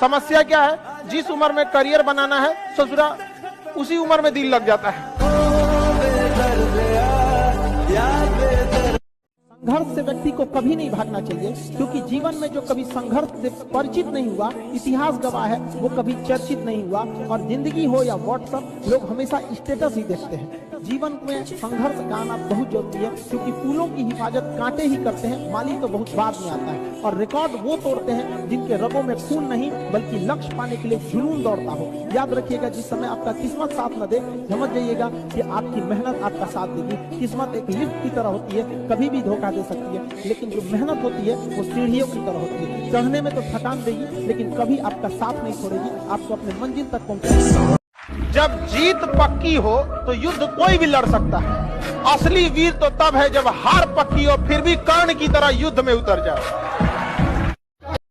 समस्या क्या है, जिस उम्र में करियर बनाना है ससुरा उसी उम्र में दिल लग जाता है। संघर्ष से व्यक्ति को कभी नहीं भागना चाहिए, क्योंकि जीवन में जो कभी संघर्ष से परिचित नहीं हुआ, इतिहास गवाह है, वो कभी चर्चित नहीं हुआ। और जिंदगी हो या व्हाट्सएप, लोग हमेशा स्टेटस ही देखते हैं। जीवन में संघर्ष का आना बहुत जरूरी है, क्योंकि फूलों की हिफाजत कांटे ही करते हैं, माली तो बहुत बाद में आता है। और रिकॉर्ड वो तोड़ते हैं जिनके रगों में खून नहीं बल्कि लक्ष्य पाने के लिए जुनून दौड़ता हो। याद रखिएगा, जिस समय आपका किस्मत साथ न दे, समझ जाइएगा कि आपकी मेहनत आपका साथ देगी। किस्मत एक लिफ्ट की तरह होती है, कभी भी धोखा दे सकती है, लेकिन जो मेहनत होती है वो सीढ़ियों की तरह होती है। चढ़ने में तो थकान देगी, लेकिन कभी आपका साथ नहीं छोड़ेगी, आपको अपने मंजिल तक पहुंचाएगी। जब जीत पक्की हो तो युद्ध कोई भी लड़ सकता है। असली वीर तो तब है जब हार पक्की हो फिर भी कर्ण की तरह युद्ध में उतर जाए।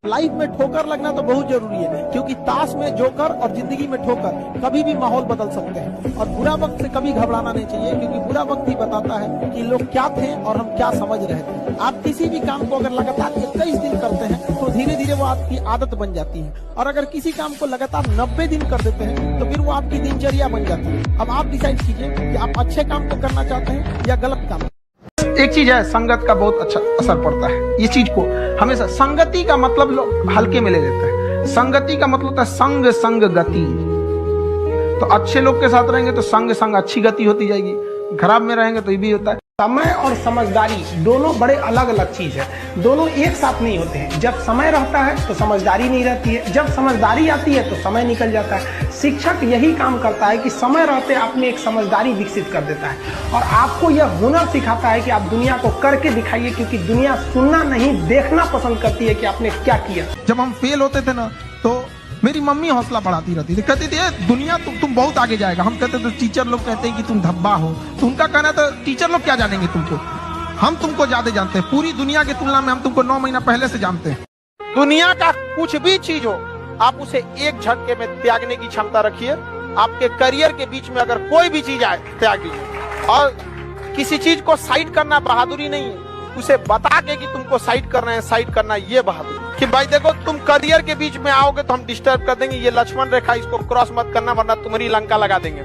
लाइफ में ठोकर लगना तो बहुत जरूरी है, क्योंकि ताश में जोकर और जिंदगी में ठोकर कभी भी माहौल बदल सकते हैं। और बुरा वक्त से कभी घबराना नहीं चाहिए, क्योंकि बुरा वक्त ही बताता है कि लोग क्या थे और हम क्या समझ रहे थे। आप किसी भी काम को अगर लगातार 21 दिन करते हैं तो धीरे धीरे वो आपकी आदत बन जाती है, और अगर किसी काम को लगातार 90 दिन कर देते हैं तो फिर वो आपकी दिनचर्या बन जाती है। अब आप डिसाइड कीजिए कि आप अच्छे काम को करना चाहते हैं या गलत काम। एक चीज है, संगत का बहुत अच्छा असर पड़ता है। ये चीज को हमेशा, संगति का मतलब लोग हल्के में ले लेते हैं। संगति का मतलब होता है संग संग गति। तो अच्छे लोग के साथ रहेंगे तो संग संग अच्छी गति होती जाएगी, खराब में रहेंगे तो ये भी होता है। समय और समझदारी दोनों बड़े अलग अलग चीज है, दोनों एक साथ नहीं होते हैं। जब समय रहता है तो समझदारी नहीं रहती है, जब समझदारी आती है तो समय निकल जाता है। शिक्षक यही काम करता है कि समय रहते आप में एक समझदारी विकसित कर देता है, और आपको यह हुनर सिखाता है कि आप दुनिया को करके दिखाइए, क्योंकि दुनिया सुनना नहीं देखना पसंद करती है कि आपने क्या किया। जब हम फेल होते थे ना, तो मेरी मम्मी हौसला बढ़ाती रहती थी, कहती थी दुनिया तुम बहुत आगे जाएगा। हम कहते थे, टीचर लोग कहते हैं कि तुम धब्बा हो, तो उनका कहना था टीचर लोग क्या जानेंगे तुमको, हम तुमको ज्यादा जानते हैं। पूरी दुनिया की तुलना में हम तुमको 9 महीना पहले से जानते हैं। दुनिया का कुछ भी चीज हो, आप उसे एक झटके में त्यागने की क्षमता रखिए। आपके करियर के बीच में अगर कोई भी चीज आए, त्याग दीजिए। और किसी चीज को साइड करना बहादुरी नहीं है, उसे बता के कि तुमको साइड करना है, साइड करना ये बहादुरी। कि भाई देखो, तुम करियर के बीच में आओगे तो हम डिस्टर्ब कर देंगे, ये लक्ष्मण रेखा, इसको क्रॉस मत करना वरना तुम्हारी लंका लगा देंगे।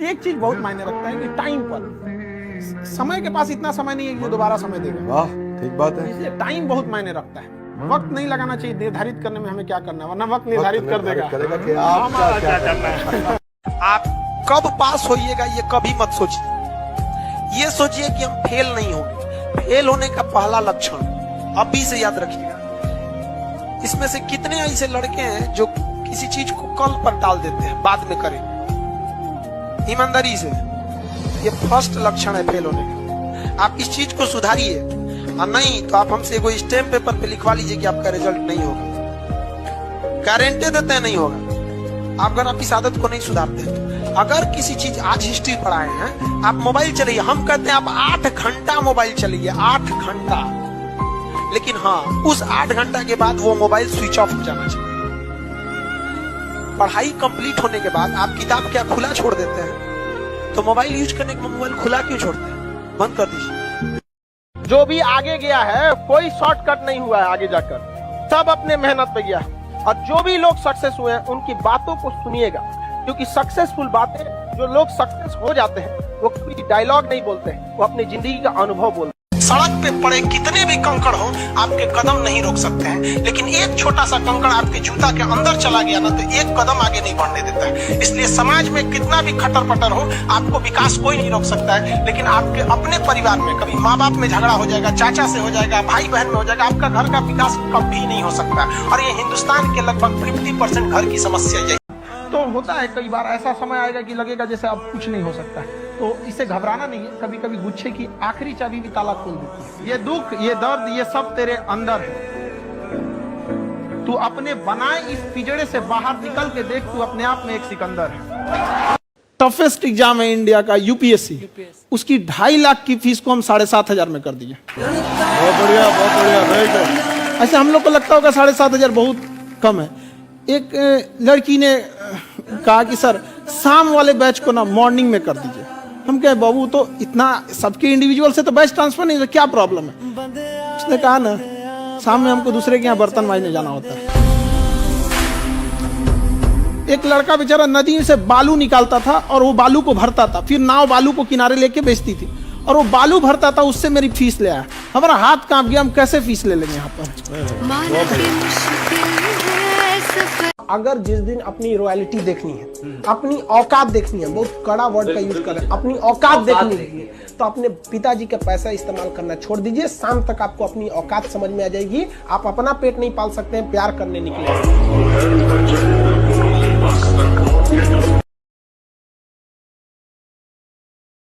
एक चीज बहुत मायने रखता है कि टाइम पर, समय के पास इतना समय नहीं है कि वो दोबारा समय देगा। वाह, ठीक बात है। इसलिए टाइम बहुत मायने रखता है। वक्त नहीं लगाना चाहिए निर्धारित करने में हमें क्या करना है, वरना वक्त निर्धारित कर देगा कि आप क्या करना है। आप कब पास होइएगा ये कभी मत सोचिए, ये सोचिए कि हम फेल नहीं होंगे। फेल होने का पहला लक्षण अभी से याद रखिएगा। इसमें से कितने ऐसे लड़के हैं जो किसी चीज को कल पर टाल देते हैं, बाद में करें। ईमानदारी से, ये फर्स्ट लक्षण है फेल होने का। आप इस चीज को सुधारिए, और नहीं तो आप हमसे कोई स्टैम्प पेपर पे लिखवा लीजिए कि आपका रिजल्ट नहीं होगा। गारंटी देते हैं नहीं होगा, अगर आप इस आदत को नहीं सुधारते हैं। अगर किसी चीज, आज हिस्ट्री पढ़ाए हैं, आप मोबाइल चलाइए, हम कहते हैं आप 8 घंटा मोबाइल चलाइए, 8 घंटा। लेकिन हाँ, उस 8 घंटा के बाद वो मोबाइल स्विच ऑफ हो जाना चाहिए। पढ़ाई कंप्लीट होने के बाद आप किताब क्या खुला छोड़ देते हैं, तो मोबाइल यूज करने के मोबाइल खुला क्यों छोड़ते हैं? बंद कर दीजिए। जो भी आगे गया है, कोई शॉर्टकट नहीं हुआ है आगे जाकर, सब अपने मेहनत पे गया है। और जो भी लोग सक्सेस हुए हैं उनकी बातों को सुनिएगा, क्योंकि सक्सेसफुल बातें, जो लोग सक्सेस हो जाते हैं वो कोई डायलॉग नहीं बोलते हैं, वो अपनी जिंदगी का अनुभव बोलते हैं। सड़क पे पड़े कितने भी कंकड़ हो, आपके कदम नहीं रोक सकते हैं, लेकिन एक छोटा सा कंकड़ आपके जूता के अंदर चला गया ना, तो एक कदम आगे नहीं बढ़ने देता है। इसलिए समाज में कितना भी खटर पटर हो, आपको विकास कोई नहीं रोक सकता है। लेकिन आपके अपने परिवार में कभी माँ बाप में झगड़ा हो जाएगा, चाचा से हो जाएगा, भाई बहन में हो जाएगा, आपका घर का विकास कभी नहीं हो सकता। और ये हिंदुस्तान के लगभग 50% घर की समस्या यही। तो होता है कई बार ऐसा समय आएगा कि लगेगा जैसे अब कुछ नहीं हो सकता है, तो इससे घबराना नहीं है। कभी कभी गुच्छे की आखिरी चाबी भी ताला खोल देती है। ये दुख, ये दर्द, ये सब तेरे अंदर है। तू अपने बनाए इस पिंजड़े से बाहर निकल के देख, तू अपने आप में एक सिकंदर है। टफेस्ट एग्जाम है इंडिया का, यूपीएससी, उसकी 2.5 लाख की फीस को हम 7,500 में कर दिए। बहुत बढ़िया, बहुत बढ़िया, वेरी गुड। ऐसे हम लोग को लगता होगा 7,500 बहुत कम है। एक लड़की ने कहा कि सर शाम वाले बैच को ना मॉर्निंग में कर दीजिए। हम कहे बाबू, तो इतना सबके इंडिविजुअल से तो बैच ट्रांसफर नहीं, तो क्या प्रॉब्लम है? उसने कहा ना, शाम में हमको दूसरे के यहाँ बर्तन मांजने जाना होता है। एक लड़का बेचारा नदी से बालू निकालता था और वो बालू को भरता था, फिर नाव बालू को किनारे लेके बेचती थी और वो बालू भरता था, उससे मेरी फीस ले आया। हमारा हाथ कांप गया, हम कैसे फीस ले लेंगे यहाँ पर। अगर जिस दिन अपनी रॉयल्टी देखनी है, अपनी औकात देखनी है, बहुत कड़ा वर्ड का यूज कर रहे हैं, अपनी औकात देखनी है, तो अपने पिताजी का पैसा इस्तेमाल करना छोड़ दीजिए। शाम तक आपको अपनी औकात समझ में आ जाएगी। आप अपना पेट नहीं पाल सकते हैं, प्यार करने निकले।